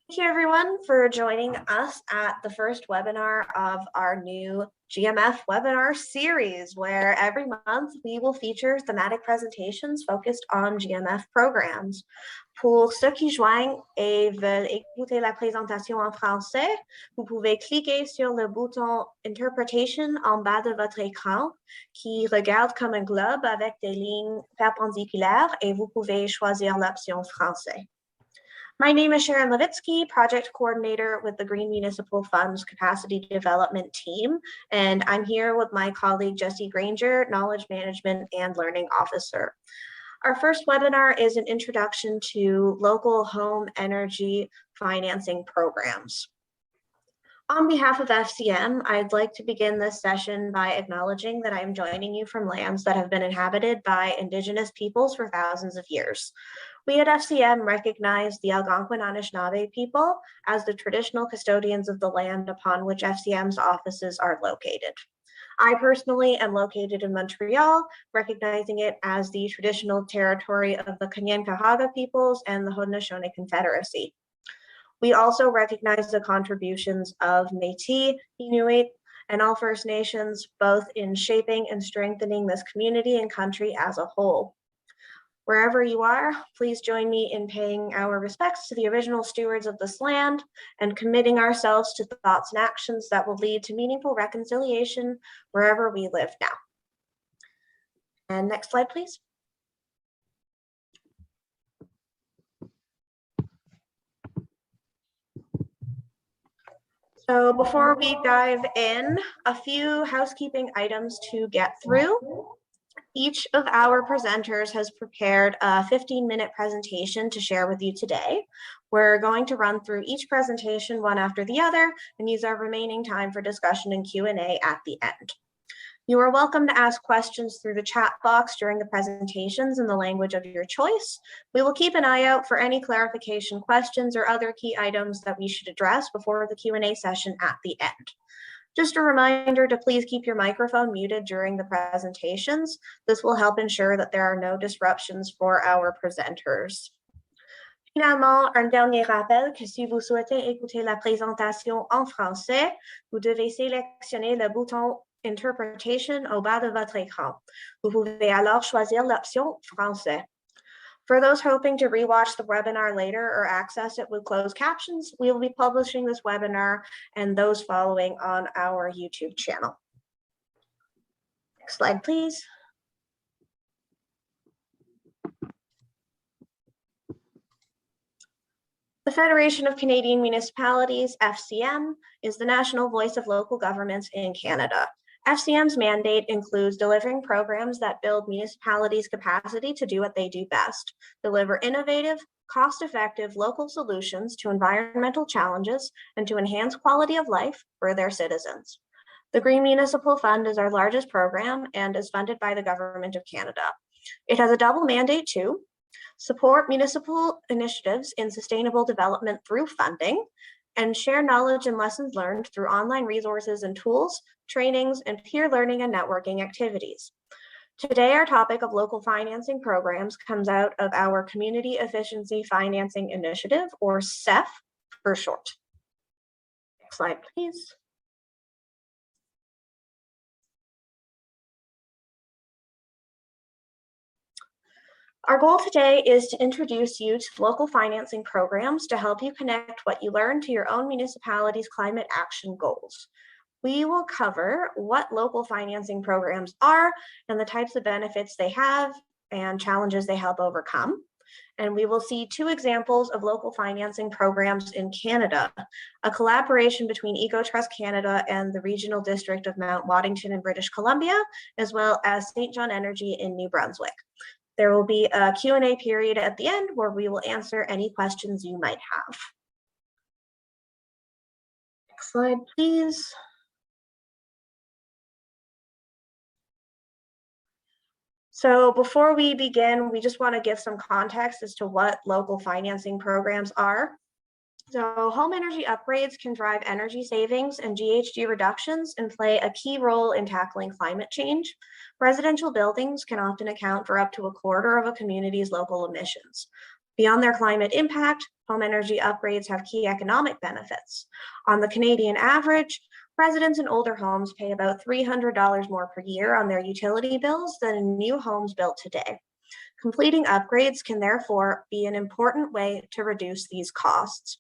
Thank you everyone for joining us at the first webinar of our new GMF webinar series, where every month we will feature thematic presentations focused on GMF programs. Pour ceux qui joignent et veulent écouter la présentation en français, vous pouvez cliquer sur le bouton Interpretation en bas de votre écran qui regarde comme un globe avec des lignes perpendiculaires et vous pouvez choisir l'option français. My name is Sharon Levitsky, Project Coordinator with the Green Municipal Fund's Capacity Development Team, and I'm here with my colleague Jessie Granger, Knowledge Management and Learning Officer. Our first webinar is an introduction to local home energy financing programs. On behalf of FCM, I'd like to begin this session by acknowledging that I am joining you from lands that have been inhabited by Indigenous peoples for thousands of years. We at FCM recognize the Algonquin Anishinaabe people as the traditional custodians of the land upon which FCM's offices are located. I personally am located in Montreal, recognizing it as the traditional territory of the Kanien'kehá:ka peoples and the Haudenosaunee Confederacy. We also recognize the contributions of Métis, Inuit, and all First Nations, both in shaping and strengthening this community and country as a whole. Wherever you are, please join me in paying our respects to the original stewards of this land and committing ourselves to thoughts and actions that will lead to meaningful reconciliation wherever we live now. And next slide, please. So before we dive in, a few housekeeping items to get through. Each of our presenters has prepared a 15-minute presentation to share with you today. We're going to run through each presentation one after the other and use our remaining time for discussion and Q&A at the end. You are welcome to ask questions through the chat box during the presentations in the language of your choice. We will keep an eye out for any clarification questions or other key items that we should address before the Q&A session at the end. Just a reminder to please keep your microphone muted during the presentations. This will help ensure that there are no disruptions for our presenters. Finalement, un dernier rappel que si vous souhaitez écouter la présentation en français, vous devez sélectionner le bouton Interpretation au bas de votre écran. Vous pouvez alors choisir l'option français. For those hoping to rewatch the webinar later or access it with closed captions, we will be publishing this webinar and those following on our YouTube channel. Next slide, please. The Federation of Canadian Municipalities, FCM, is the national voice of local governments in Canada. FCM's mandate includes delivering programs that build municipalities' capacity to do what they do best, deliver innovative, cost-effective local solutions to environmental challenges and to enhance quality of life for their citizens. The Green Municipal Fund is our largest program and is funded by the Government of Canada. It has a double mandate to support municipal initiatives in sustainable development through funding, and share knowledge and lessons learned through online resources and tools, trainings, and peer learning and networking activities. Today, our topic of local financing programs comes out of our Community Efficiency Financing Initiative, or CEF for short. Next slide, please. Our goal today is to introduce you to local financing programs to help you connect what you learn to your own municipality's climate action goals. We will cover what local financing programs are and the types of benefits they have and challenges they help overcome. And we will see two examples of local financing programs in Canada, a collaboration between EcoTrust Canada and the Regional District of Mount Waddington in British Columbia, as well as St. John Energy in New Brunswick. There will be a Q&A period at the end where we will answer any questions you might have. Next slide, please. So before we begin, we just want to give some context as to what local financing programs are. So home energy upgrades can drive energy savings and GHG reductions and play a key role in tackling climate change. Residential buildings can often account for up to a quarter of a community's local emissions. Beyond their climate impact, Home energy upgrades have key economic benefits. On the Canadian average, residents in older homes pay about $300 more per year on their utility bills than in new homes built today. Completing upgrades can therefore be an important way to reduce these costs.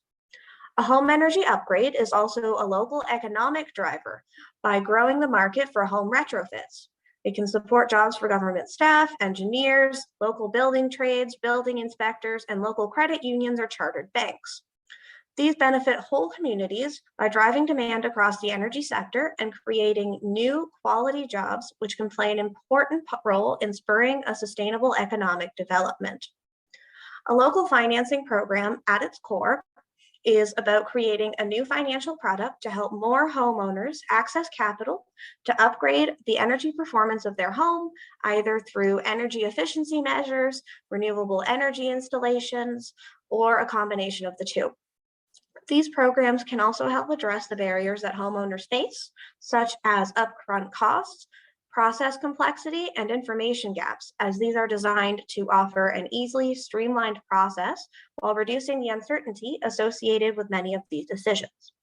A home energy upgrade is also a local economic driver by growing the market for home retrofits. It can support jobs for government staff, engineers, local building trades, building inspectors, and local credit unions or chartered banks. These benefit whole communities by driving demand across the energy sector and creating new quality jobs, which can play an important role in spurring a sustainable economic development. A local financing program at its core is about creating a new financial product to help more homeowners access capital to upgrade the energy performance of their home, either through energy efficiency measures, renewable energy installations, or a combination of the two. These programs can also help address the barriers that homeowners face, such as upfront costs, process complexity, and information gaps, as these are designed to offer an easily streamlined process while reducing the uncertainty associated with many of these decisions.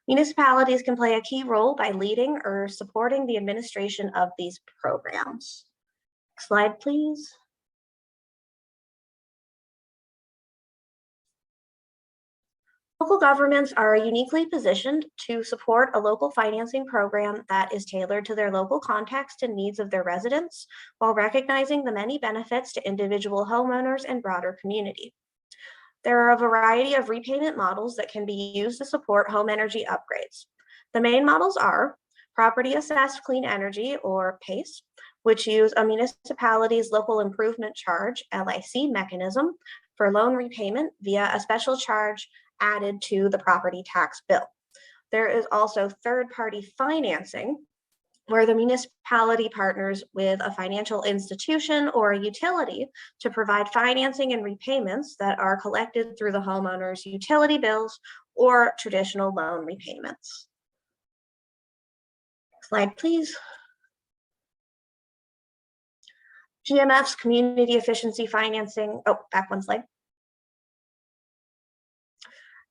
Municipalities can play a key role by leading or supporting the administration of these programs. Next slide, please. Local governments are uniquely positioned to support a local financing program that is tailored to their local context and needs of their residents, while recognizing the many benefits to individual homeowners and broader community. There are a variety of repayment models that can be used to support home energy upgrades. The main models are Property Assessed Clean Energy, or PACE, which use a municipality's local improvement charge, LIC, mechanism for loan repayment via a special charge added to the property tax bill. There is also third-party financing, where the municipality partners with a financial institution or a utility to provide financing and repayments that are collected through the homeowner's utility bills or traditional loan repayments. Next slide, please. GMF's community efficiency financing, back one slide.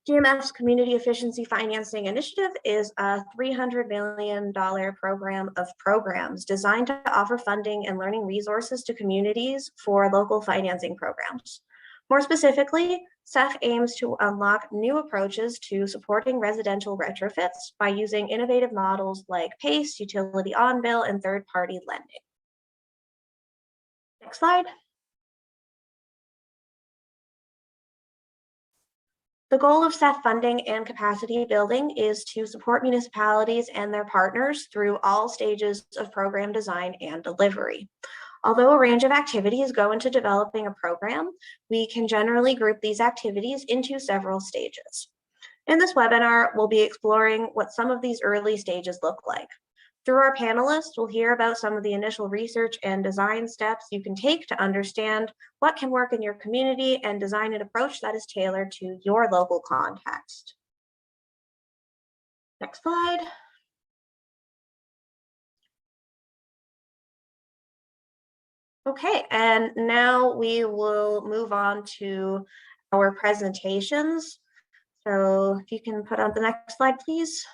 GMF's Community Efficiency Financing Initiative is a $300 million program of programs designed to offer funding and learning resources to communities for local financing programs. More specifically, CEF aims to unlock new approaches to supporting residential retrofits by using innovative models like PACE, utility on-bill, and third-party lending. Next slide. The goal of CEF funding and capacity building is to support municipalities and their partners through all stages of program design and delivery. Although a range of activities go into developing a program, we can generally group these activities into several stages. In this webinar, we'll be exploring what some of these early stages look like. Through our panelists, we'll hear about some of the initial research and design steps you can take to understand what can work in your community and design an approach that is tailored to your local context. Next slide. Okay, and now we will move on to our presentations. So if you can put on the next slide, please.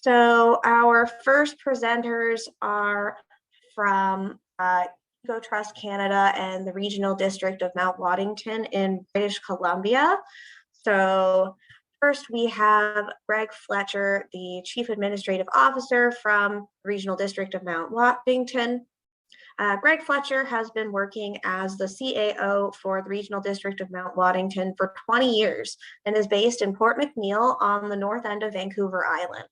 So our first presenters are from Eco Trust Canada and the Regional District of Mount Waddington in British Columbia. So first we have Greg Fletcher, the Chief Administrative Officer from the Regional District of Mount Waddington. Greg Fletcher has been working as the CAO for the Regional District of Mount Waddington for 20 years and is based in Port McNeill on the north end of Vancouver Island.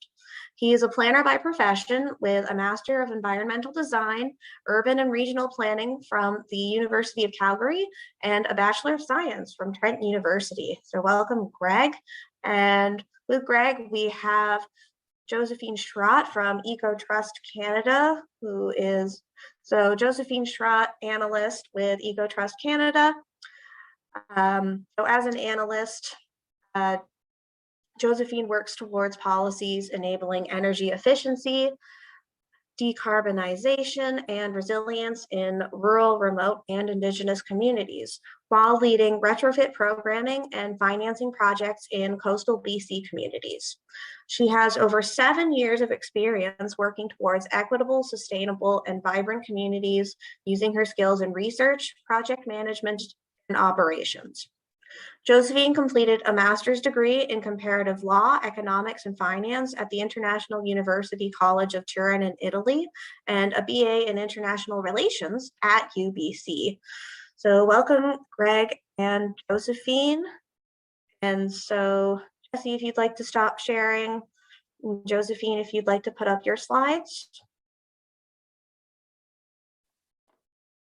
He is a planner by profession with a Master of Environmental Design, Urban and Regional Planning from the University of Calgary, and a Bachelor of Science from Trent University. So welcome, Greg. And with Greg, we have Josephine Schrott from Eco Trust Canada, who is, so Josephine Schrott, analyst with Eco Trust Canada. So as an analyst, Josephine works towards policies enabling energy efficiency, decarbonization, and resilience in rural, remote, and Indigenous communities, while leading retrofit programming and financing projects in coastal BC communities. She has over 7 years of experience working towards equitable, sustainable, and vibrant communities using her skills in research, project management, and operations. Josephine completed a master's degree in comparative law, economics, and finance at the International University College of Turin in Italy, and a BA in international relations at UBC. So welcome, Greg and Josephine. And so, Jesse, if you'd like to stop sharing, Josephine, if you'd like to put up your slides.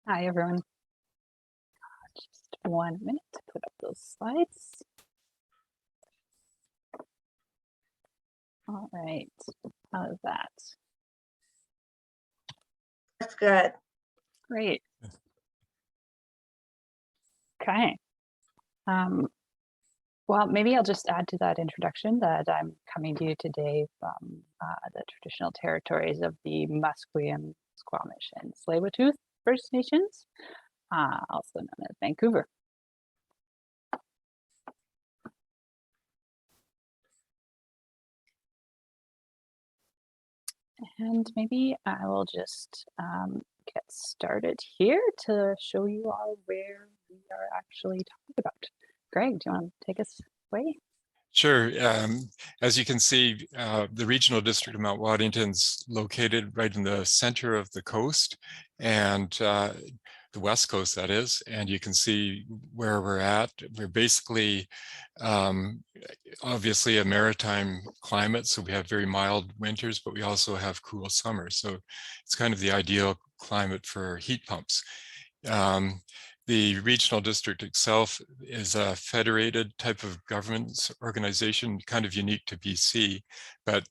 Hi, everyone. Just 1 minute to put up those slides. All right, how's that? That's good. Great. Okay. Well, maybe I'll just add to that introduction that I'm coming to you today from the traditional territories of the Musqueam, Squamish, and Tsleil-Waututh First Nations, also known as Vancouver. And maybe I will just get started here to show you all where we are actually talking about. Greg, do you want to take us away? Sure. As you can see, the regional district of Mount Waddington's located right in the center of the coast, and the west coast, that is. And you can see where we're at. We're basically, obviously, a maritime climate, so we have very mild winters, but we also have cool summers. So it's kind of the ideal climate for heat pumps. The regional district itself is a federated type of governance organization, kind of unique to BC, but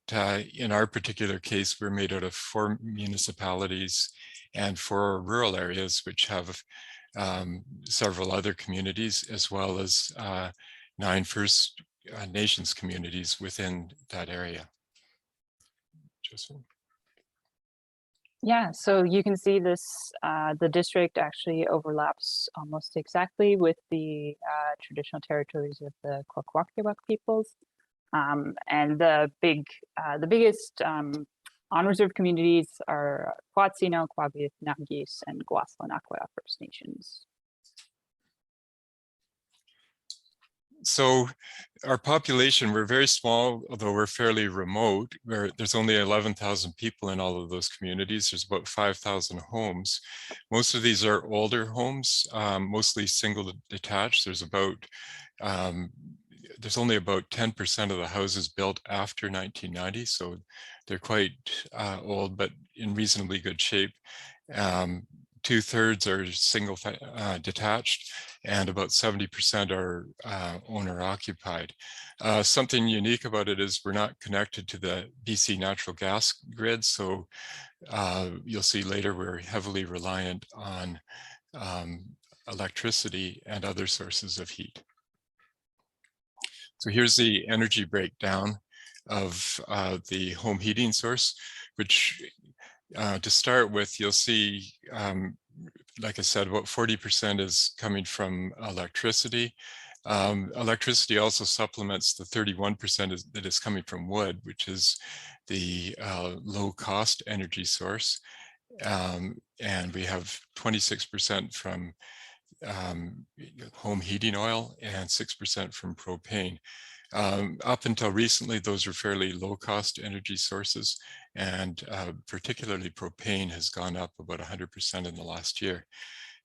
in our particular case, we're made out of 4 municipalities and 4 rural areas, which have several other communities, as well as 9 First Nations communities within that area. Josephine? Yeah, so you can see this, the district actually overlaps almost exactly with the traditional territories of the Kwakwaka'wakw peoples. And the biggest on-reserve communities are Quatsino, Quabbie, Nangis, and Gwaslanakwa First Nations. So our population, we're very small, although we're fairly remote. There's only 11,000 people in all of those communities. There's about 5,000 homes. Most of these are older homes, mostly single detached. There's only about 10% of the houses built after 1990, so they're quite old, but in reasonably good shape. 2/3 are single detached, and about 70% are owner occupied. Something unique about it is we're not connected to the BC natural gas grid, so you'll see later we're heavily reliant on electricity and other sources of heat. So here's the energy breakdown of the home heating source, which to start with, you'll see, like I said, about 40% is coming from electricity. Electricity also supplements the 31% that is coming from wood, which is the low cost energy source. And we have 26% from home heating oil and 6% from propane. Up until recently, those were fairly low cost energy sources, and particularly propane has gone up about 100% in the last year.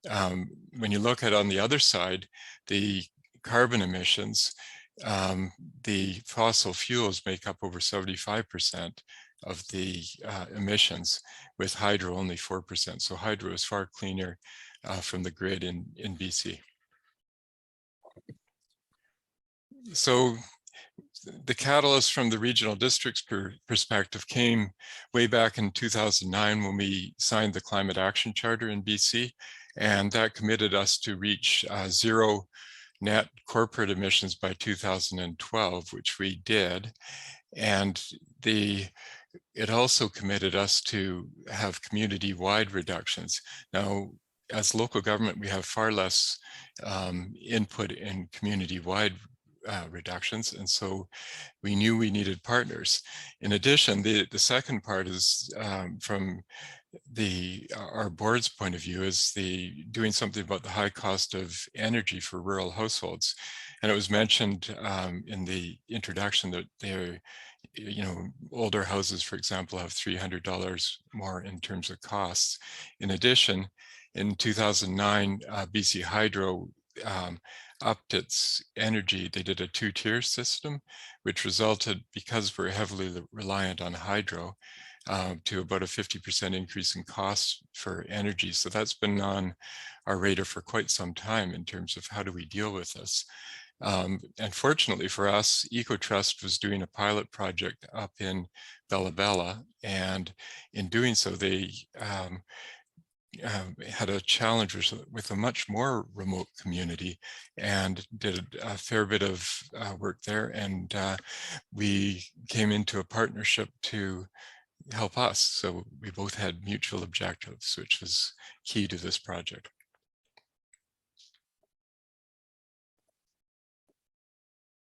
When you look at on the other side, the carbon emissions, the fossil fuels make up over 75% of the emissions, with hydro only 4%. So hydro is far cleaner from the grid in BC. So the catalyst from the regional district's perspective came way back in 2009 when we signed the Climate Action Charter in BC, and that committed us to reach zero net corporate emissions by 2012, which we did. And the it also committed us to have community-wide reductions. Now, as local government, we have far less input in community-wide reductions, and so we knew we needed partners. In addition, the second part is from our board's point of view, is doing something about the high cost of energy for rural households. And it was mentioned in the introduction that they're, older houses, for example, have $300 more in terms of costs. In addition, in 2009, BC Hydro upped its energy. They did a two-tier system, which resulted, because we're heavily reliant on hydro, to about a 50% increase in costs for energy. So that's been on our radar for quite some time in terms of how do we deal with this. And fortunately for us, EcoTrust was doing a pilot project up in Bella Bella, and in doing so, they had a challenge with a much more remote community and did a fair bit of work there. And we came into a partnership to help us. So we both had mutual objectives, which was key to this project.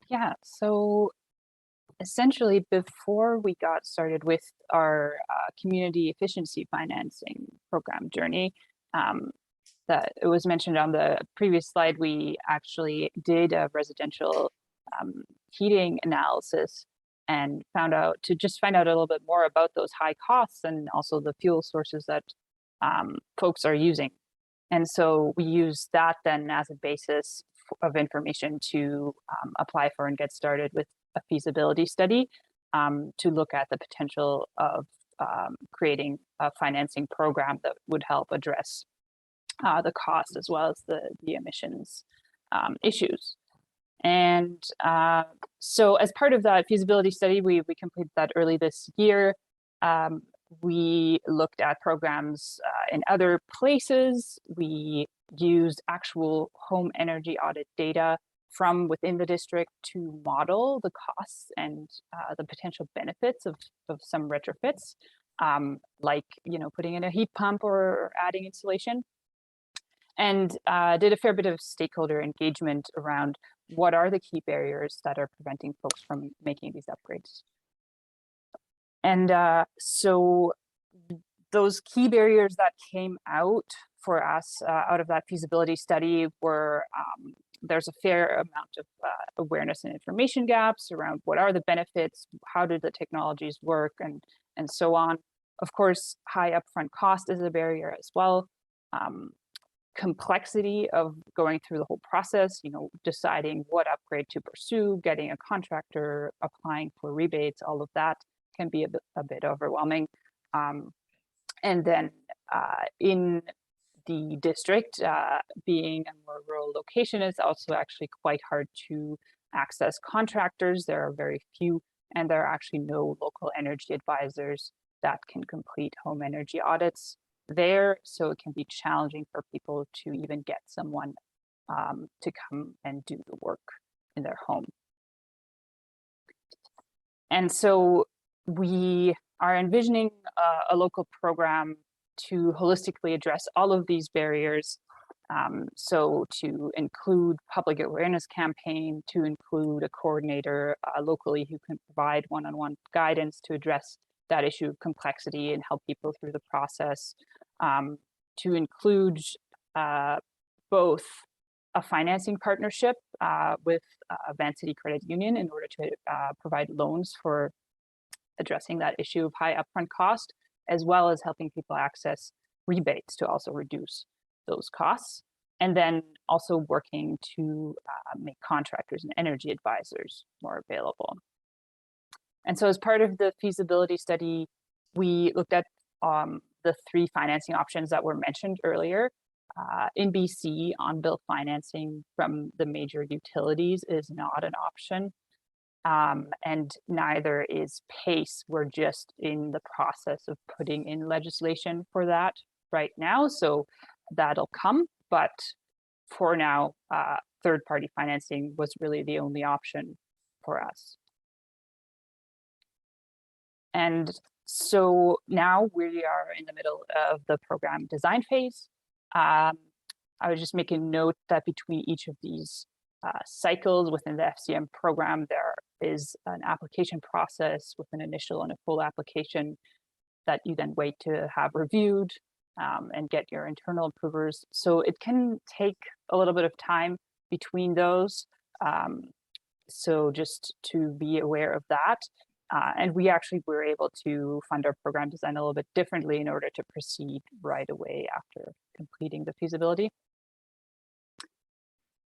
Yeah, so essentially before we got started with our community efficiency financing program journey, that it was mentioned on the previous slide, we actually did a residential heating analysis and find out a little bit more about those high costs and also the fuel sources that folks are using. And so we use that then as a basis of information to apply for and get started with a feasibility study to look at the potential of creating a financing program that would help address the cost as well as the emissions issues. And so as part of that feasibility study, we completed that early this year. We looked at programs in other places. We used actual home energy audit data from within the district to model the costs and the potential benefits of some retrofits, like putting in a heat pump or adding insulation. And did a fair bit of stakeholder engagement around what are the key barriers that are preventing folks from making these upgrades. And so those key barriers that came out for us out of that feasibility study were there's a fair amount of awareness and information gaps around what are the benefits, how do the technologies work, and so on. Of course, high upfront cost is a barrier as well. Complexity of going through the whole process, deciding what upgrade to pursue, getting a contractor, applying for rebates, all of that can be a bit overwhelming. And then in the district, being a more rural location, is also actually quite hard to access contractors. There are very few, and there are actually no local energy advisors that can complete home energy audits there. So it can be challenging for people to even get someone to come and do the work in their home. And so we are envisioning a local program to holistically address all of these barriers. So to include public awareness campaign, to include a coordinator locally who can provide one-on-one guidance to address that issue of complexity and help people through the process, to include both a financing partnership with Vancity Credit Union in order to provide loans for addressing that issue of high upfront cost, as well as helping people access rebates to also reduce those costs. And then also working to make contractors and energy advisors more available. And so as part of the feasibility study, we looked at the three financing options that were mentioned earlier. In BC, on-bill financing from the major utilities is not an option. And neither is PACE. We're just in the process of putting in legislation for that right now. So that'll come, but for now, third-party financing was really the only option for us. And So now we are in the middle of the program design phase. I was just making note that between each of these cycles within the FCM program, there is an application process with an initial and a full application that you then wait to have reviewed and get your internal approvers. So it can take a little bit of time between those. So just to be aware of that. And we actually were able to fund our program design a little bit differently in order to proceed right away after completing the feasibility.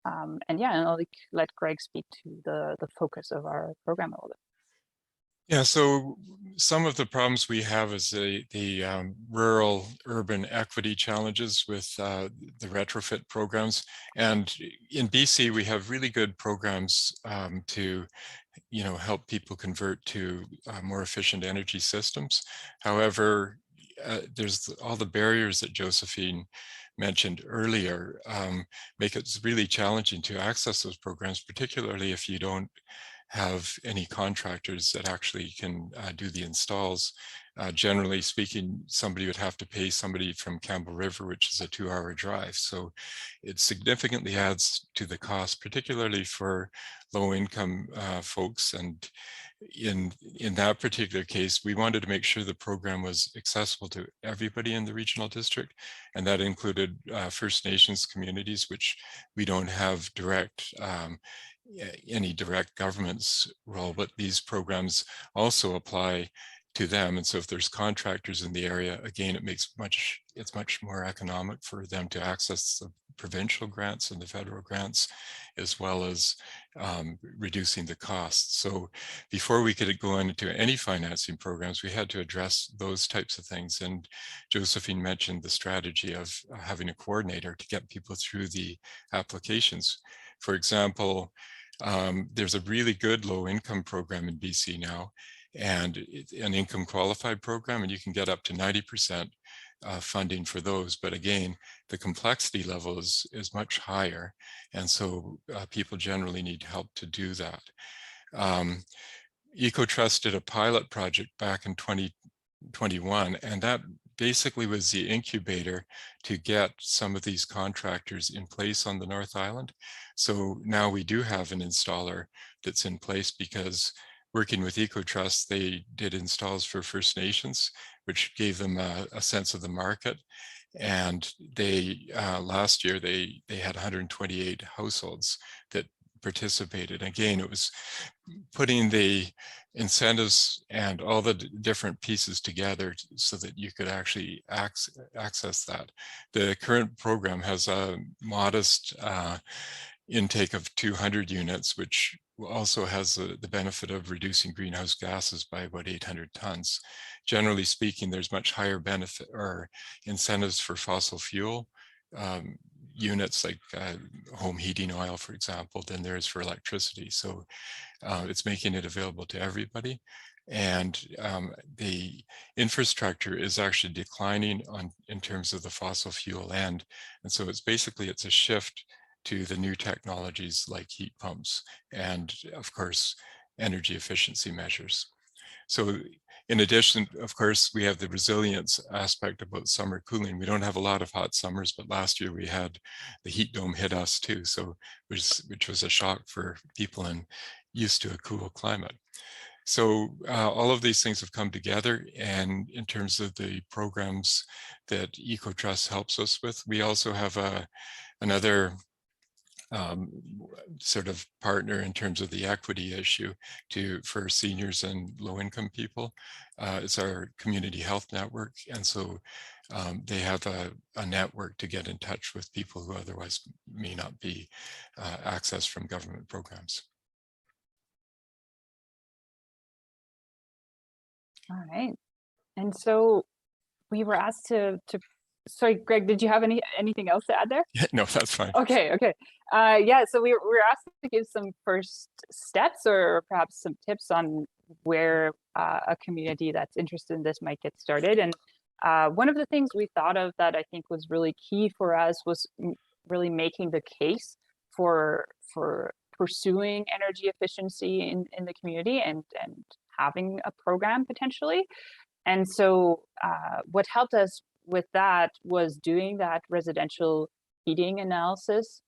And yeah, and I'll let Greg speak to the focus of our program a little bit. Yeah, so some of the problems we have is the rural-urban equity challenges with the retrofit programs. And in BC, we have really good programs to help people convert to more efficient energy systems. However, there's all the barriers that Josephine mentioned earlier make it really challenging to access those programs, particularly if you don't have any contractors that actually can do the installs. Generally speaking, somebody would have to pay somebody from Campbell River, which is a 2-hour drive. So it significantly adds to the cost, particularly for low-income folks. And in that particular case, we wanted to make sure the program was accessible to everybody in the regional district. And that included First Nations communities, which we don't have any direct government's role, but these programs also apply to them. And so if there's contractors in the area, again, it's much more economic for them to access the provincial grants and the federal grants, as well as reducing the costs. So before we could go into any financing programs, we had to address those types of things. And Josephine mentioned the strategy of having a coordinator to get people through the applications. For example, there's a really good low income program in BC now, and an income qualified program, and you can get up to 90% funding for those. But again, the complexity level is much higher. And so people generally need help to do that. EcoTrust did a pilot project back in 2021, and that basically was the incubator to get some of these contractors in place on the North Island. So now we do have an installer that's in place, because working with EcoTrust, they did installs for First Nations, which gave them a sense of the market. And they last year, they had 128 households that participated. Again, it was putting the incentives and all the different pieces together so that you could actually access that. The current program has a modest intake of 200 units, which also has the benefit of reducing greenhouse gases by about 800 tons. Generally speaking, there's much higher benefit or incentives for fossil fuel units, like home heating oil, for example, than there is for electricity. So it's making it available to everybody. And the infrastructure is actually declining in terms of the fossil fuel end. And so it's a shift to the new technologies like heat pumps and, of course, energy efficiency measures. So in addition, of course, we have the resilience aspect about summer cooling. We don't have a lot of hot summers, but last year we had the heat dome hit us too, so which was a shock for people and used to a cool climate. So all of these things have come together, and in terms of the programs that EcoTrust helps us with, we also have another sort of partner in terms of the equity issue for seniors and low-income people. It's our community health network, and so they have a network to get in touch with people who otherwise may not be accessed from government programs. All right, and so we were asked to. Sorry, Greg, did you have anything else to add there? Yeah, no, that's fine. Okay. Yeah, so we were asked to give some first steps or perhaps some tips on where a community that's interested in this might get started. And one of the things we thought of that I think was really key for us was really making the case for pursuing energy efficiency in the community and having a program potentially. And so what helped us with that was doing that residential heating analysis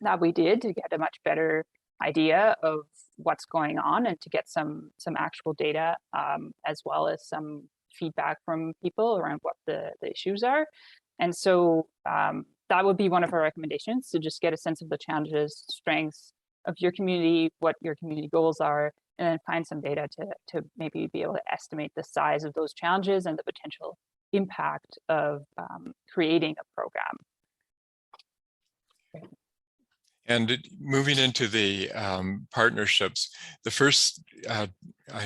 that we did to get a much better idea of what's going on and to get some actual data, as well as some feedback from people around what the issues are. And so that would be one of our recommendations, to just get a sense of the challenges, strengths of your community, what your community goals are, and then find some data to maybe be able to estimate the size of those challenges and the potential impact of creating a program. And moving into the partnerships, the first, I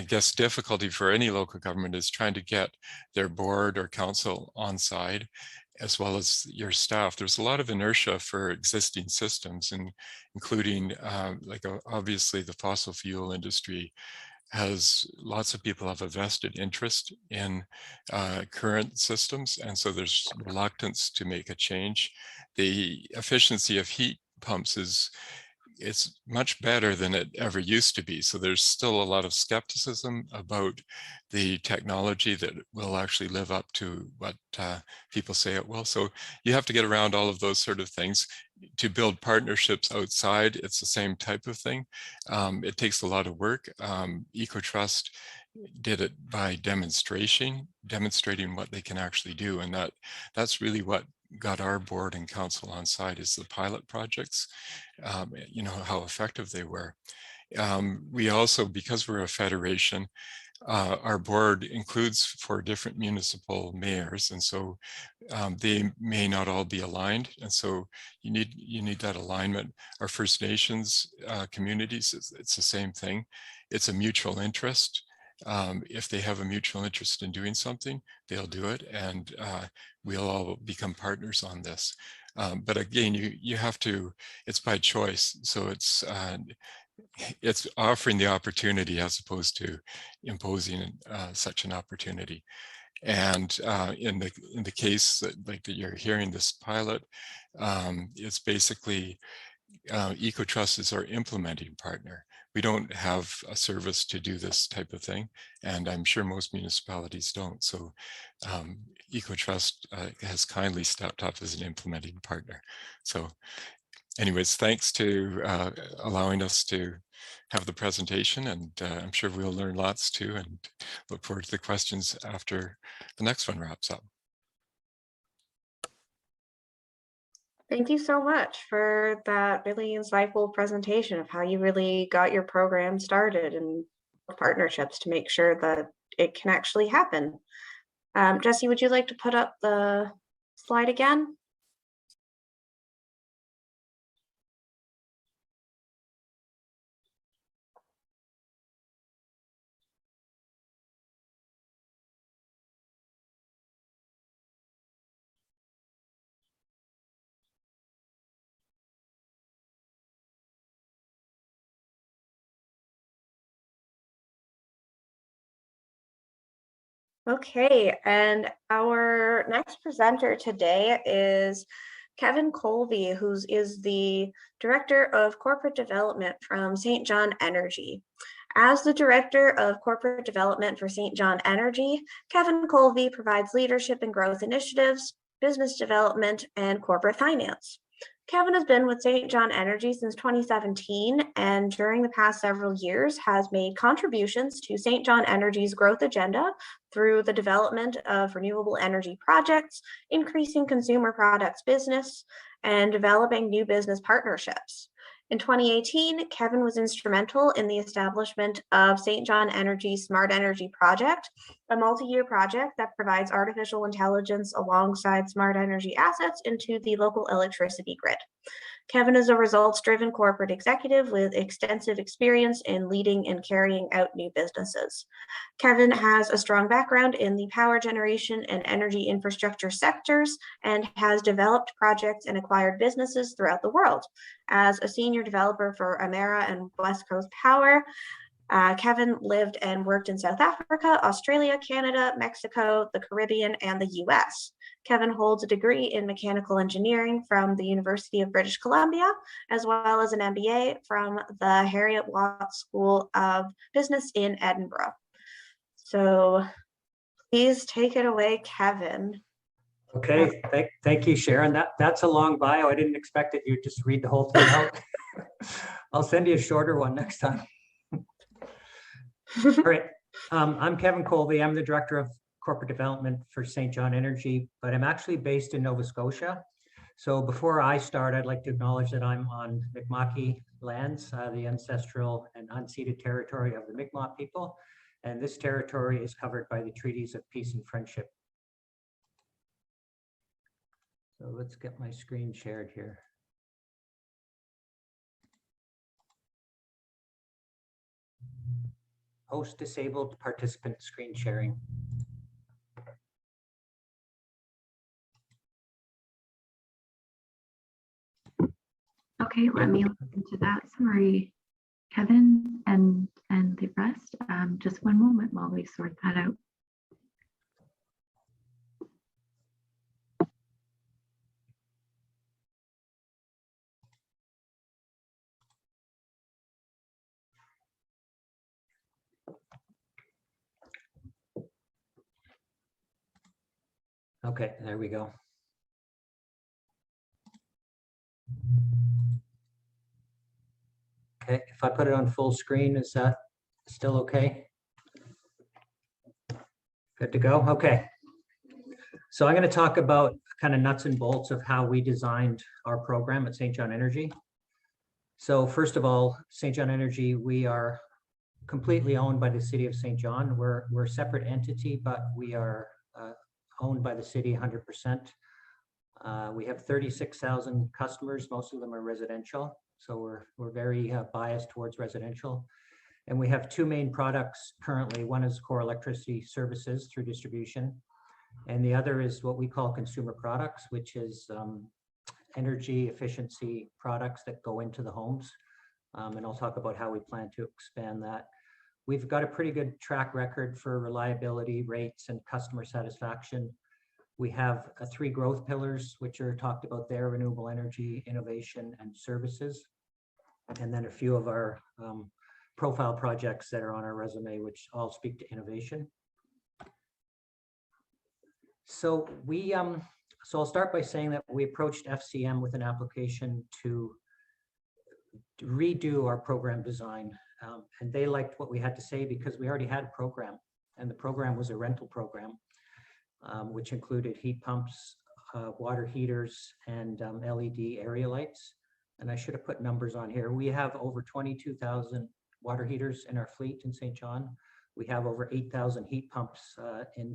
guess, difficulty for any local government is trying to get their board or council on side, as well as your staff. There's a lot of inertia for existing systems, and including obviously the fossil fuel industry has lots of people have a vested interest in current systems, and so there's reluctance to make a change. The efficiency of heat pumps it's much better than it ever used to be. So there's still a lot of skepticism about the technology that will actually live up to what people say it will. So you have to get around all of those sort of things. To build partnerships outside, it's the same type of thing. It takes a lot of work. EcoTrust did it by demonstrating what they can actually do. And that's really what got our board and council on side, is the pilot projects, you know, how effective they were. We also, because we're a federation, our board includes 4 different municipal mayors, and so they may not all be aligned, and so you need that alignment. Our First Nations communities, it's the same thing. It's a mutual interest. If they have a mutual interest in doing something, they'll do it, and we'll all become partners on this. But again, you have to, it's by choice. So it's offering the opportunity as opposed to imposing such an opportunity. And in the case that you're hearing, this pilot, it's basically EcoTrust is our implementing partner. We don't have a service to do this type of thing, and I'm sure most municipalities don't. So EcoTrust has kindly stepped up as an implementing partner. So anyways, thanks to allowing us to have the presentation, and I'm sure we'll learn lots too, and look forward to the questions after the next one wraps up. Thank you so much for that really insightful presentation of how you really got your program started and partnerships to make sure that it can actually happen. Jesse, would you like to put up the slide again? Okay, and our next presenter today is Kevin Colby, who is the Director of Corporate Development from St. John Energy. As the Director of Corporate Development for St. John Energy, Kevin Colby provides leadership and growth initiatives, business development, and corporate finance. Kevin has been with St. John Energy since 2017, and during the past several years has made contributions to St. John Energy's growth agenda through the development of renewable energy projects, increasing consumer products business, and developing new business partnerships. In 2018, Kevin was instrumental in the establishment of St. John Energy's Smart Energy Project, a multi-year project that provides artificial intelligence alongside smart energy assets into the local electricity grid. Kevin is a results-driven corporate executive with extensive experience in leading and carrying out new businesses. Kevin has a strong background in the power generation and energy infrastructure sectors and has developed projects and acquired businesses throughout the world. As a senior developer for Emera and West Coast Power, Kevin lived and worked in South Africa, Australia, Canada, Mexico, the Caribbean, and the US. Kevin holds a degree in mechanical engineering from the University of British Columbia, as well as an MBA from the Harriet Watt School of Business in Edinburgh. So Please take it away, Kevin. Okay, thank you, Sharon. That's a long bio. I didn't expect it. You just read the whole thing out. I'll send you a shorter one next time. All right, I'm Kevin Colby. I'm the Director of Corporate Development for St. John Energy, but I'm actually based in Nova Scotia. So before I start, I'd like to acknowledge that I'm on Mi'kmaq lands, the ancestral and unceded territory of the Mi'kmaq people. And this territory is covered by the Treaties of Peace and Friendship. So let's get my screen shared here. Host disabled participant screen sharing. Okay, let me look into that. Sorry, Kevin and the rest. Just one moment while we sort that out. Okay, there we go. Okay, if I put it on full screen, is that still okay? Good to go? Okay. So I'm going to talk about kind of nuts and bolts of how we designed our program at St. John Energy. So first of all, St. John Energy, we are completely owned by the city of St. John. We're a separate entity, but we are owned by the city 100%. We have 36,000 customers. Most of them are residential. So we're very biased towards residential. And we have two main products currently. One is core electricity services through distribution. And the other is what we call consumer products, which is energy efficiency products that go into the homes. And I'll talk about how we plan to expand that. We've got a pretty good track record for reliability, rates, and customer satisfaction. We have three growth pillars, which are talked about there: renewable energy, innovation, and services. And then a few of our profile projects that are on our resume, which all speak to innovation. So I'll start by saying that we approached FCM with an application to redo our program design. And they liked what we had to say because we already had a program, and the program was a rental program, which included heat pumps, water heaters, and LED area lights. And I should have put numbers on here. We have over 22,000 water heaters in our fleet in St. John. We have over 8,000 heat pumps in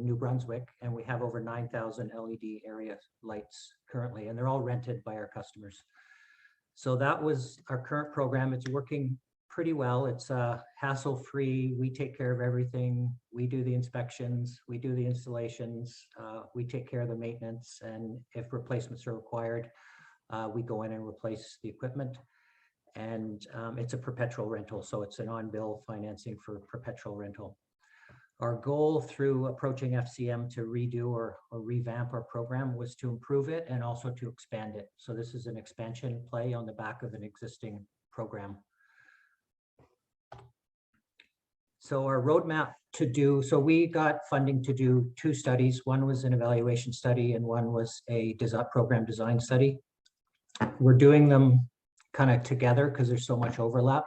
New Brunswick, and we have over 9,000 LED area lights currently, and they're all rented by our customers. So that was our current program. It's working pretty well. It's hassle-free. We take care of everything. We do the inspections, we do the installations, we take care of the maintenance, and if replacements are required, we go in and replace the equipment. And it's a perpetual rental, so it's an on-bill financing for perpetual rental. Our goal through approaching FCM to redo or revamp our program was to improve it and also to expand it. So this is an expansion play on the back of an existing program. So our roadmap to do, so we got funding to do two studies. One was an evaluation study and one was a program design study. We're doing them kind of together because there's so much overlap.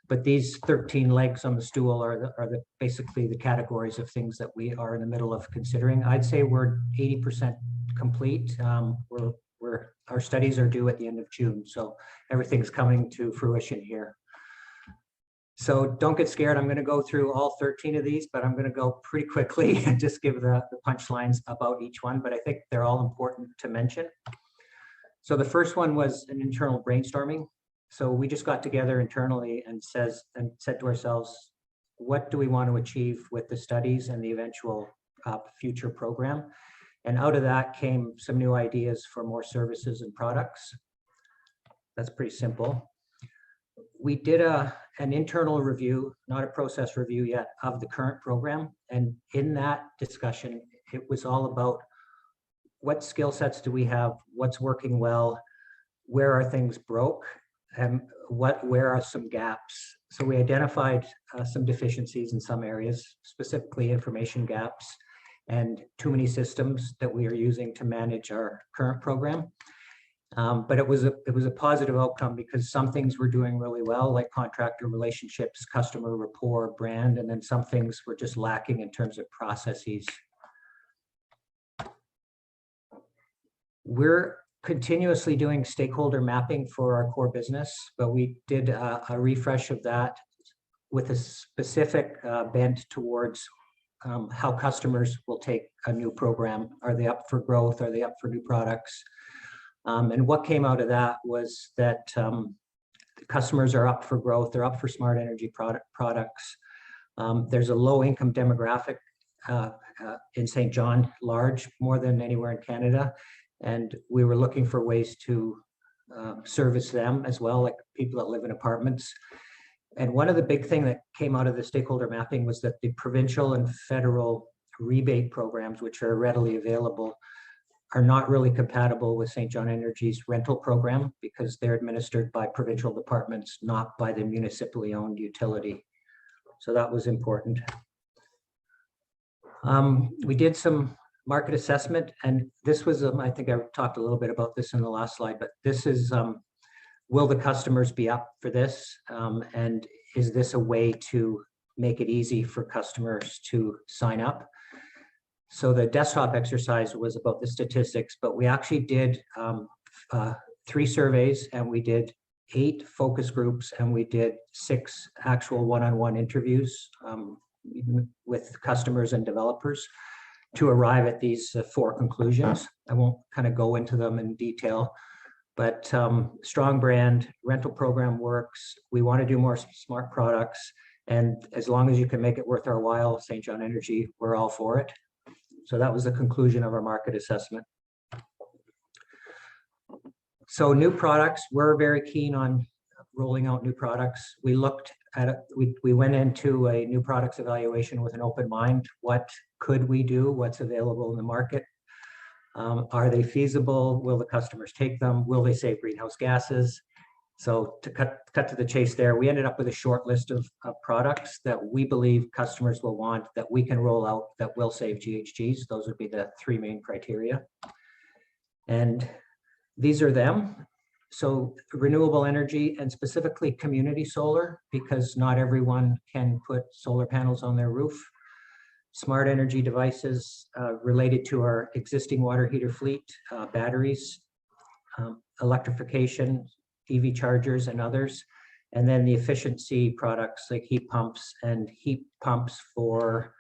But these 13 legs on the stool are basically the categories of things that we are in the middle of considering. I'd say we're 80% complete. Our studies are due at the end of June, so everything's coming to fruition here. So don't get scared. I'm going to go through all 13 of these, but I'm going to go pretty quickly and just give the punchlines about each one. But I think they're all important to mention. So the first one was an internal brainstorming. So we just got together internally and said to ourselves, what do we want to achieve with the studies and the eventual future program? And out of that came some new ideas for more services and products. That's pretty simple. We did an internal review, not a process review yet, of the current program. And in that discussion, it was all about what skill sets do we have, what's working well, where are things broke, where are some gaps. So we identified some deficiencies in some areas, specifically information gaps and too many systems that we are using to manage our current program. But it was a positive outcome because some things were doing really well, like contractor relationships, customer rapport, brand, and then some things were just lacking in terms of processes. We're continuously doing stakeholder mapping for our core business, but we did a refresh of that with a specific bent towards how customers will take a new program. Are they up for growth? Are they up for new products? And what came out of that was that customers are up for growth. They're up for smart energy products. There's a low income demographic in St. John, large, more than anywhere in Canada. And we were looking for ways to service them as well, like people that live in apartments. And one of the big things that came out of the stakeholder mapping was that the provincial and federal rebate programs, which are readily available, are not really compatible with St. John Energy's rental program because they're administered by provincial departments, not by the municipally owned utility. So that was important. We did some market assessment, and this was, I think I talked a little bit about this in the last slide, but this is, will the customers be up for this? And is this a way to make it easy for customers to sign up? So the desktop exercise was about the statistics, but we actually did 3 surveys, and we did 8 focus groups, and we did 6 actual one-on-one interviews with customers and developers to arrive at these 4 conclusions. I won't kind of go into them in detail, but strong brand, rental program works. We want to do more smart products, and as long as you can make it worth our while, St. John Energy, we're all for it. So that was the conclusion of our market assessment. So new products, we're very keen on rolling out new products. We looked at it, we went into a new products evaluation with an open mind. What could we do? What's available in the market? Are they feasible? Will the customers take them? Will they save greenhouse gases? So to cut to the chase there, we ended up with a short list of products that we believe customers will want, that we can roll out, that will save GHGs. Those would be the 3 main criteria. And these are them. So renewable energy, and specifically community solar, because not everyone can put solar panels on their roof. Smart energy devices related to our existing water heater fleet, batteries, electrification, EV chargers, and others. And then the efficiency products like heat pumps and heat pumps for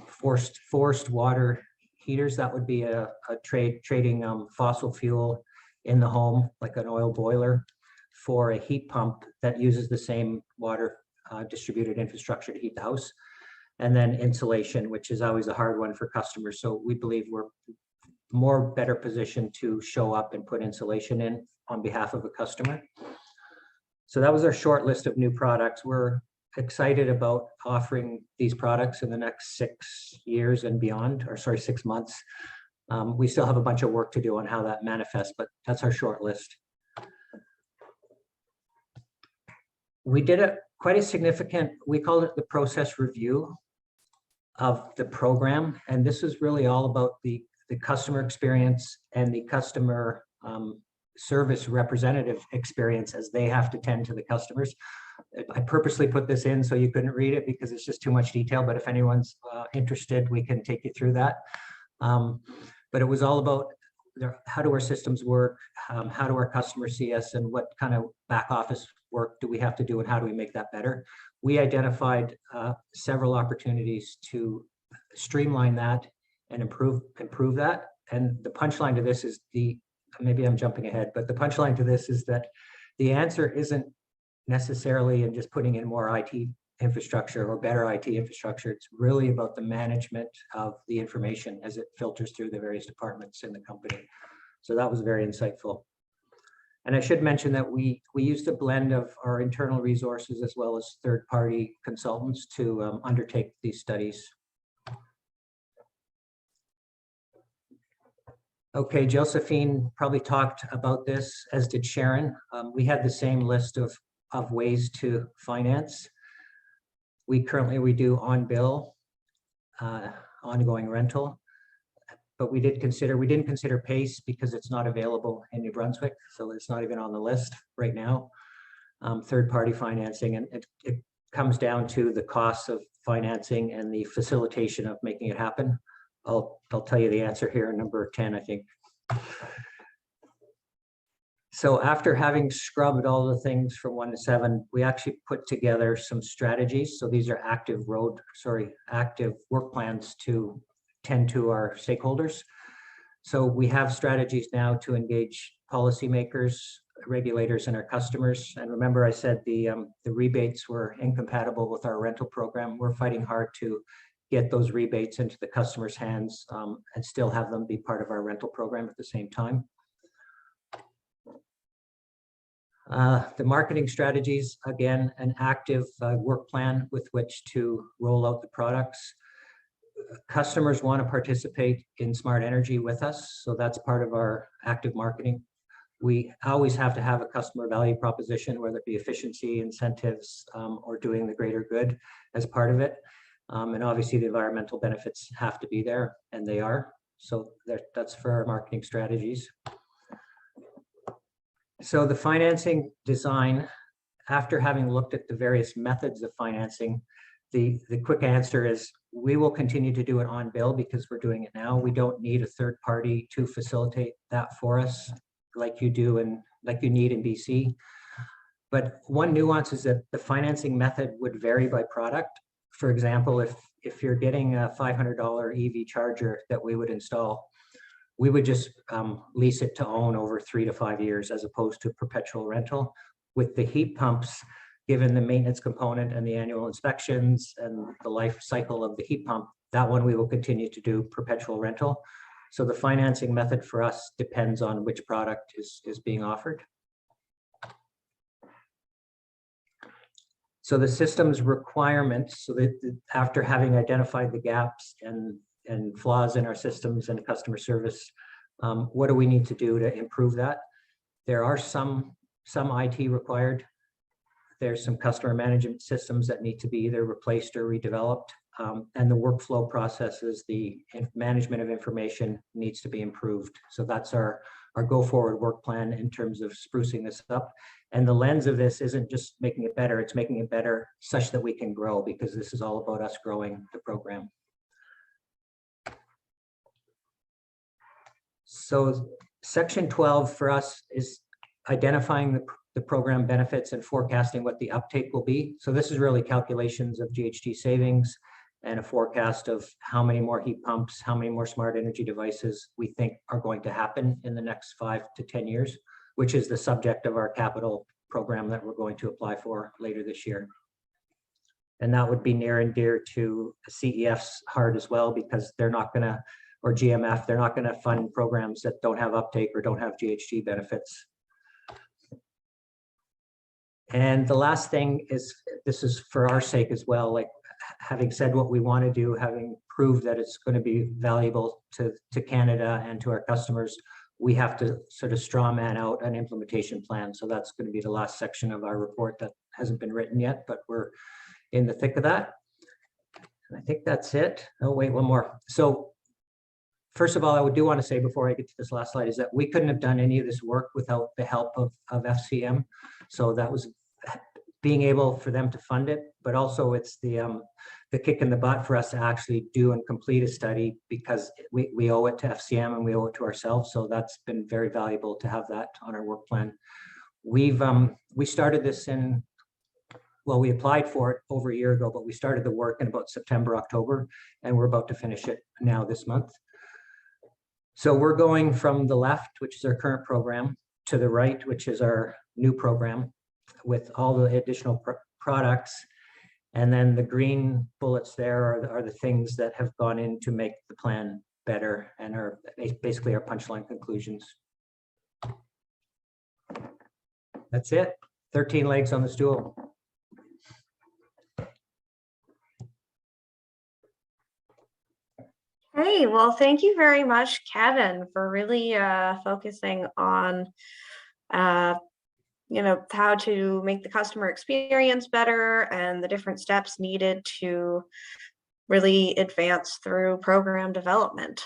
forced water heaters. That would be a trading fossil fuel in the home, like an oil boiler, for a heat pump that uses the same water distributed infrastructure to heat the house. And then insulation, which is always a hard one for customers. So we believe we're more better positioned to show up and put insulation in on behalf of a customer. So that was our short list of new products. We're excited about offering these products in the next 6 years and beyond, or sorry, 6 months. We still have a bunch of work to do on how that manifests, but that's our short list. We did quite a significant, we called it the process review of the program. And this is really all about the customer experience and the customer service representative experience as they have to tend to the customers. I purposely put this in so you couldn't read it because it's just too much detail, but if anyone's interested, we can take you through that. But it was all about how do our systems work, how do our customers see us, and what kind of back office work do we have to do, and how do we make that better? We identified several opportunities to streamline that and improve that. And the punchline to this is maybe I'm jumping ahead, but the punchline to this is that the answer isn't necessarily in just putting in more IT infrastructure or better IT infrastructure. It's really about the management of the information as it filters through the various departments in the company. So that was very insightful. And I should mention that we used a blend of our internal resources as well as third-party consultants to undertake these studies. Okay, Josephine probably talked about this, as did Sharon. We had the same list of ways to finance. We do on bill, ongoing rental, but we didn't consider PACE because it's not available in New Brunswick, so it's not even on the list right now. Third-party financing, and it comes down to the costs of financing and the facilitation of making it happen. I'll tell you the answer here, number 10, I think. So after having scrubbed all the things from 1 to 7, we actually put together some strategies. So these are active work plans to tend to our stakeholders. So we have strategies now to engage policymakers, regulators, and our customers. And remember, I said the rebates were incompatible with our rental program. We're fighting hard to get those rebates into the customer's hands and still have them be part of our rental program at the same time. The marketing strategies, again, an active work plan with which to roll out the products. Customers want to participate in smart energy with us, so that's part of our active marketing. We always have to have a customer value proposition, whether it be efficiency, incentives, or doing the greater good as part of it. And obviously the environmental benefits have to be there, and they are. So that's for our marketing strategies. So the financing design, after having looked at the various methods of financing, the quick answer is we will continue to do it on bill because we're doing it now. We don't need a third party to facilitate that for us like you do and like you need in BC. But one nuance is that the financing method would vary by product. For example, if you're getting a $500 EV charger that we would install, we would just lease it to own over 3 to 5 years as opposed to perpetual rental. With the heat pumps, given the maintenance component and the annual inspections and the life cycle of the heat pump, that one we will continue to do perpetual rental. So the financing method for us depends on which product is being offered. So the system's requirements, so that after having identified the gaps and flaws in our systems and customer service, what do we need to do to improve that? There are some IT required. There's some customer management systems that need to be either replaced or redeveloped. And the workflow processes, the management of information needs to be improved. So that's our go forward work plan in terms of sprucing this up. And the lens of this isn't just making it better, it's making it better such that we can grow, because this is all about us growing the program. So section 12 for us is identifying the program benefits and forecasting what the uptake will be. So this is really calculations of GHG savings and a forecast of how many more heat pumps, how many more smart energy devices we think are going to happen in the next 5 to 10 years, which is the subject of our capital program that we're going to apply for later this year. And that would be near and dear to CEF's heart as well, because they're not going to, or GMF, they're not going to fund programs that don't have uptake or don't have GHG benefits. And the last thing is, this is for our sake as well, like having said what we want to do, having proved that it's going to be valuable to Canada and to our customers, we have to sort of straw man out an implementation plan. So that's going to be the last section of our report that hasn't been written yet, but we're in the thick of that. And I think that's it. Oh, wait, one more. So first of all, I do want to say before I get to this last slide is that we couldn't have done any of this work without the help of FCM. So that was being able for them to fund it, but also it's the kick in the butt for us to actually do and complete a study, because we owe it to FCM and we owe it to ourselves. So that's been very valuable to have that on our work plan. We started this in, well, we applied for it over a year ago, but we started the work in about September, October, and we're about to finish it now this month. So we're going from the left, which is our current program, to the right, which is our new program with all the additional products. And then the green bullets there are the things that have gone in to make the plan better and are basically our punchline conclusions. That's it. 13 legs on the stool. Hey, well, thank you very much, Kevin, for really focusing on how to make the customer experience better and the different steps needed to really advance through program development.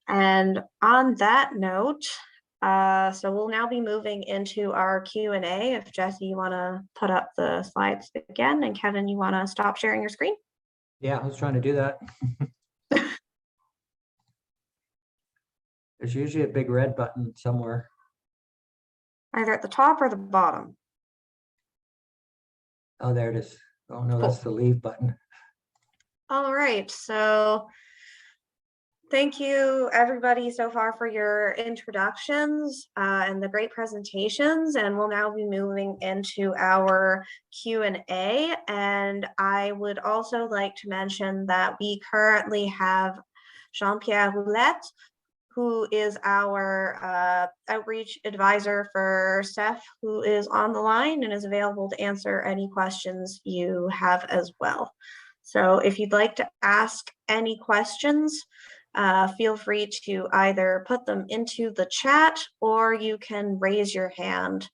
And on that note, so we'll now be moving into our Q&A. If Jesse, you want to put up the slides again, and Kevin, you want to stop sharing your screen? Yeah, I was trying to do that. There's usually a big red button somewhere. Either at the top or the bottom. Oh, there it is. Oh no, that's the leave button. All right, so thank you everybody so far for your introductions and the great presentations, and we'll now be moving into our Q&A. And I would also like to mention that we currently have Jean-Pierre Roulette, who is our outreach advisor for SEF, who is on the line and is available to answer any questions you have as well. So if you'd like to ask any questions, feel free to either put them into the chat or you can raise your hand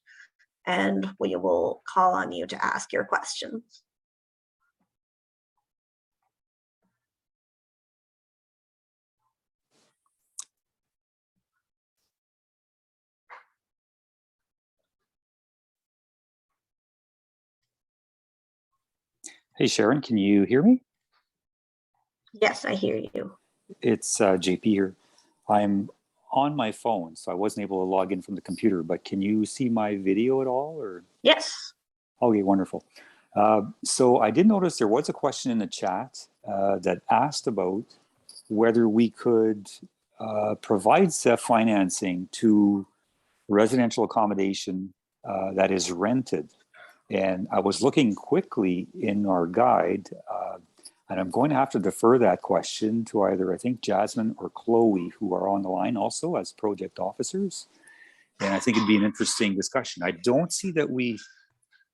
and we will call on you to ask your questions. Hey, Sharon, can you hear me? Yes, I hear you. It's JP here. I'm on my phone, so I wasn't able to log in from the computer, but can you see my video at all? Or Yes. Okay, wonderful. So I did notice there was a question in the chat that asked about whether we could provide SEF financing to residential accommodation that is rented. And I was looking quickly in our guide, and I'm going to have to defer that question to either, I think, Jasmine or Chloe, who are on the line also as project officers. And I think it'd be an interesting discussion. I don't see that we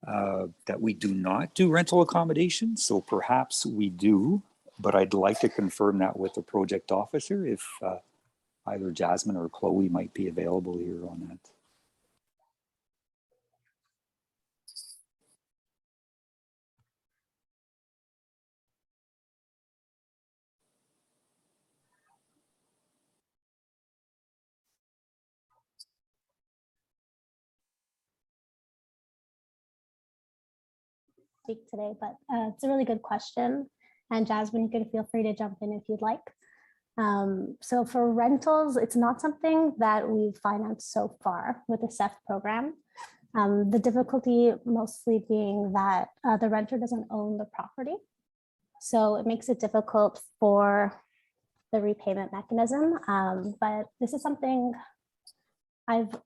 do not do rental accommodation, so perhaps we do, but I'd like to confirm that with the project officer if either Jasmine or Chloe might be available here on that. Speak today, but it's a really good question. And Jasmine, you can feel free to jump in if you'd like. So for rentals, it's not something that we've financed so far with the SEF program. The difficulty mostly being that the renter doesn't own the property. So it makes it difficult for the repayment mechanism. But this is something I've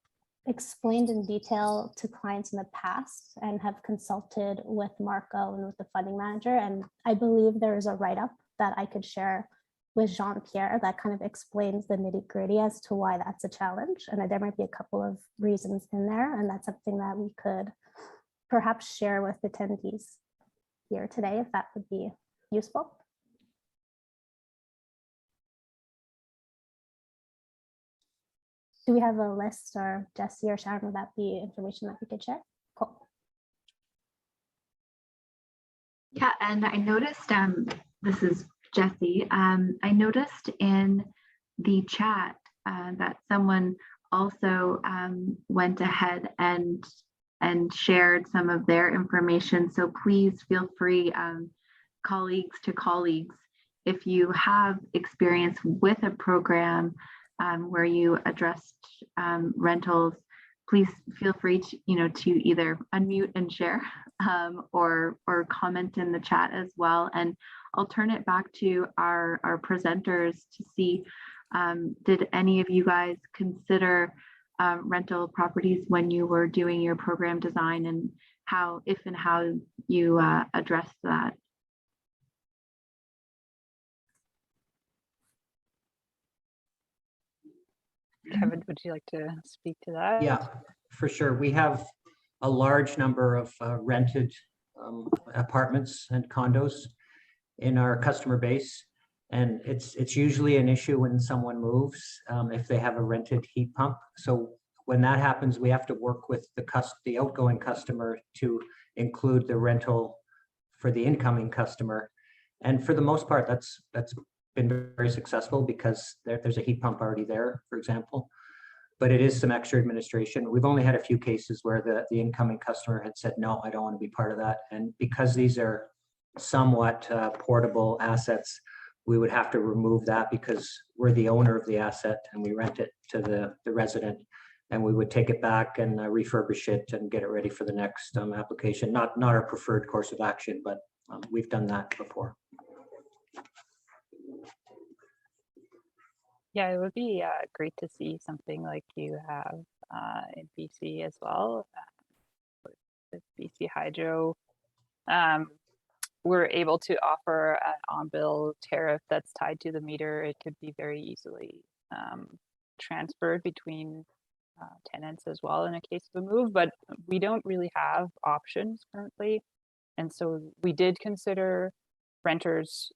explained in detail to clients in the past and have consulted with Marco and with the funding manager. And I believe there is a write-up that I could share with Jean-Pierre that kind of explains the nitty-gritty as to why that's a challenge. And there might be a couple of reasons in there. And that's something that we could perhaps share with attendees here today, if that would be useful. Do we have a list, or Jesse or Sharon, would that be information that we could share? Cool. Yeah, and I noticed, this is Jesse, I noticed in the chat that someone also went ahead and shared some of their information. So please feel free, colleagues to colleagues, if you have experience with a program where you addressed rentals, please feel free to, to either unmute and share or comment in the chat as well. And I'll turn it back to our presenters to see, did any of you guys consider rental properties when you were doing your program design, and how, if and how you addressed that? Kevin, would you like to speak to that? Yeah, for sure. We have a large number of rented apartments and condos in our customer base. And it's usually an issue when someone moves, if they have a rented heat pump. So when that happens, we have to work with the outgoing customer to include the rental for the incoming customer. And for the most part, that's been very successful because there's a heat pump already there, for example. But it is some extra administration. We've only had a few cases where the incoming customer had said, no, I don't want to be part of that. And because these are somewhat portable assets, we would have to remove that because we're the owner of the asset and we rent it to the resident. And we would take it back and refurbish it and get it ready for the next application. Not our preferred course of action, but we've done that before. Yeah, it would be great to see something like you have in BC as well. With BC Hydro, we're able to offer an on-bill tariff that's tied to the meter. It could be very easily transferred between tenants as well in a case of a move, but we don't really have options currently. And so we did consider renters,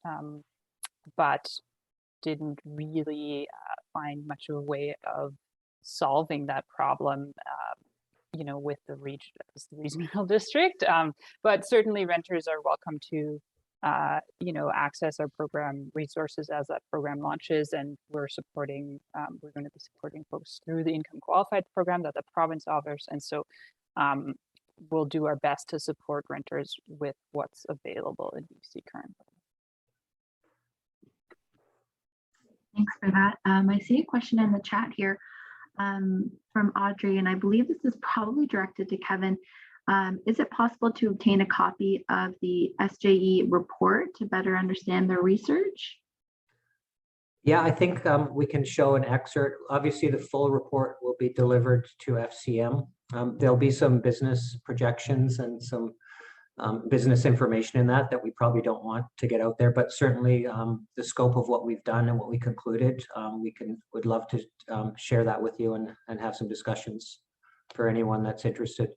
but didn't really find much of a way of solving that problem, you know, with the regional district. But certainly renters are welcome to, you know, access our program resources as that program launches. And we're supporting, we're going to be supporting folks through the income qualified program that the province offers. And so we'll do our best to support renters with what's available in BC currently. Thanks for that. I see a question in the chat here from Audrey, and I believe this is probably directed to Kevin. Is it possible to obtain a copy of the SJE report to better understand their research? Yeah, I think we can show an excerpt. Obviously, the full report will be delivered to FCM. There'll be some business projections and some business information in that we probably don't want to get out there, but certainly the scope of what we've done and what we concluded, would love to share that with you and have some discussions for anyone that's interested.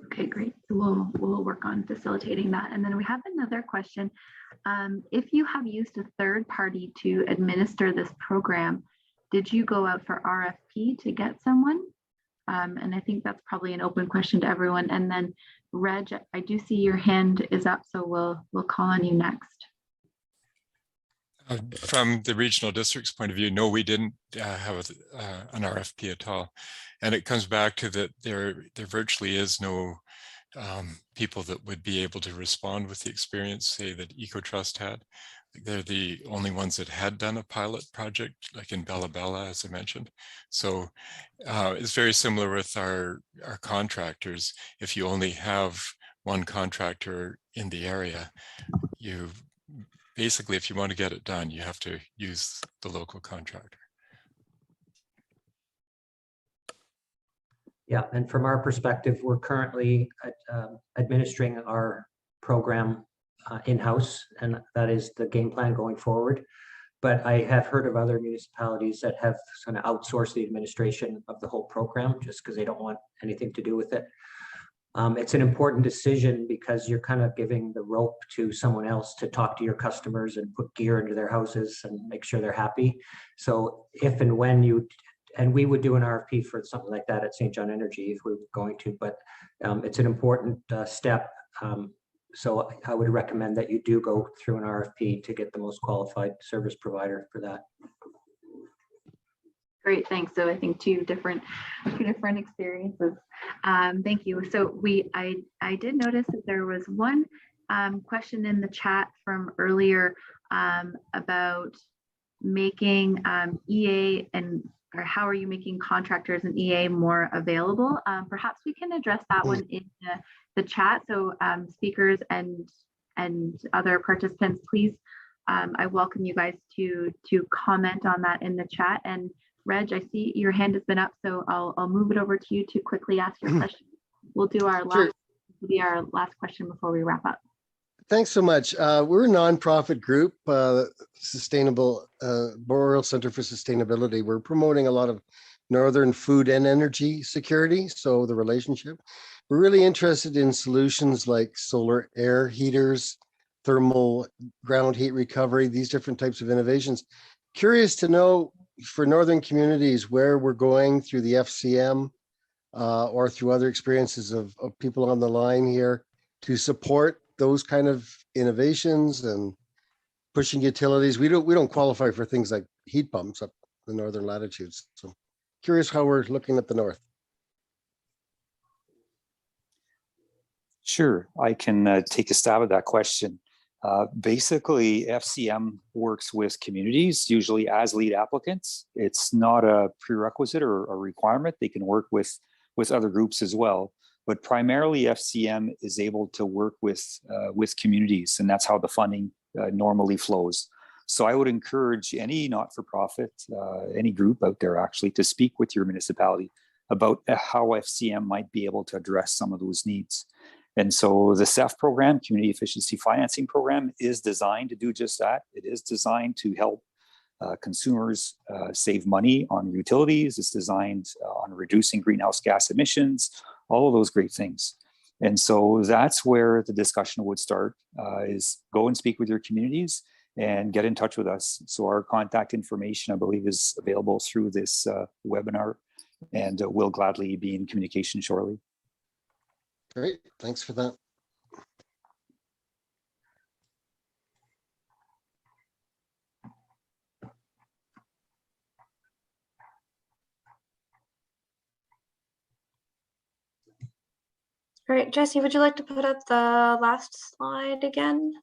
Okay, great. So we'll work on facilitating that. And then we have another question. If you have used a third party to administer this program, did you go out for RFP to get someone? And I think that's probably an open question to everyone. And then Reg, I do see your hand is up, so we'll call on you next. From the regional district's point of view, no, we didn't have an RFP at all. And it comes back to that there virtually is no people that would be able to respond with the experience, say, that EcoTrust had. They're the only ones that had done a pilot project, like in Bella Bella, as I mentioned. So it's very similar with our contractors. If you only have one contractor in the area, you basically, if you want to get it done, you have to use the local contractor. Yeah, and from our perspective, we're currently administering our program in-house, and that is the game plan going forward. But I have heard of other municipalities that have kind of outsourced the administration of the whole program just because they don't want anything to do with it. It's an important decision because you're kind of giving the rope to someone else to talk to your customers and put gear into their houses and make sure they're happy. So if and when and we would do an RFP for something like that at St. John Energy if we were going to, but it's an important step. So I would recommend that you do go through an RFP to get the most qualified service provider for that. Great, thanks. So I think two different experiences. Thank you. So I did notice that there was one question in the chat from earlier about making EA or how are you making contractors and EA more available? Perhaps we can address that one in the chat. So speakers and other participants, please, I welcome you guys to comment on that in the chat. And Reg, I see your hand has been up, so I'll move it over to you to quickly ask your question. We'll do our last question before we wrap up. Thanks so much. We're a nonprofit group, Sustainable Boreal Center for Sustainability. We're promoting a lot of northern food and energy security, so the relationship. We're really interested in solutions like solar air heaters, thermal ground heat recovery, these different types of innovations. Curious to know for northern communities where we're going through the FCM or through other experiences of people on the line here to support those kind of innovations and pushing utilities. We don't qualify for things like heat pumps up the northern latitudes. So curious how we're looking at the north. Sure, I can take a stab at that question. Basically, FCM works with communities, usually as lead applicants. It's not a prerequisite or a requirement. They can work with other groups as well. But primarily, FCM is able to work with communities, and that's how the funding normally flows. So I would encourage any not-for-profit, any group out there actually, to speak with your municipality about how FCM might be able to address some of those needs. And so the CEF program, Community Efficiency Financing Program, is designed to do just that. It is designed to help consumers save money on utilities. It's designed on reducing greenhouse gas emissions, all of those great things. And so that's where the discussion would start, is go and speak with your communities and get in touch with us. So our contact information, I believe, is available through this webinar, and we'll gladly be in communication shortly. Great, thanks for that. All right, Jesse, would you like to put up the last slide again?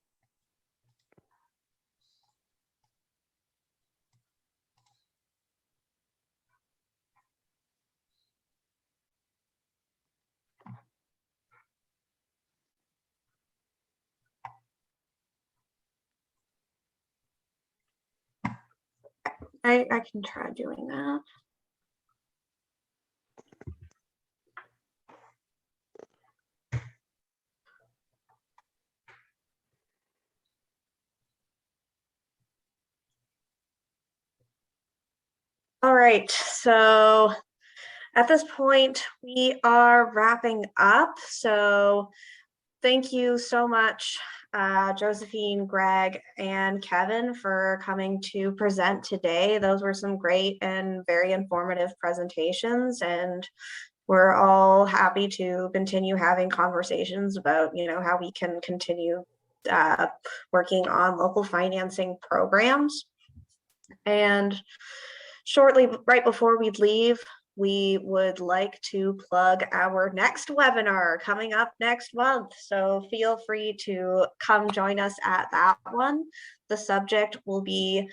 I can try doing that. All right, so at this point, we are wrapping up. So thank you so much, Josephine, Greg, and Kevin, for coming to present today. Those were some great and very informative presentations, and we're all happy to continue having conversations about, how we can continue working on local financing programs. And shortly, right before we leave, we would like to plug our next webinar coming up next month. So feel free to come join us at that one. The subject will be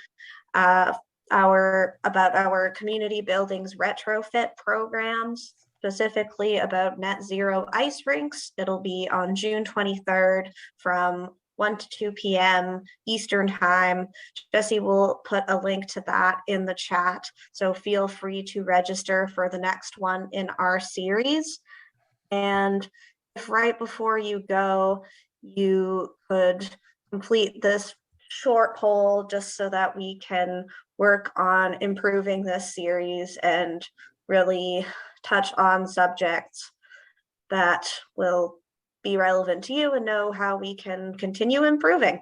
about our community buildings retrofit programs, specifically about net zero ice rinks. It'll be on June 23rd from 1 to 2 p.m. Eastern time. Jesse will put a link to that in the chat. So feel free to register for the next one in our series. And if right before you go, you could complete this short poll just so that we can work on improving this series and really touch on subjects that will be relevant to you and know how we can continue improving.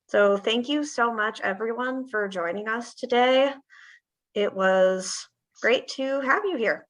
So thank you so much, everyone, for joining us today. It was great to have you here.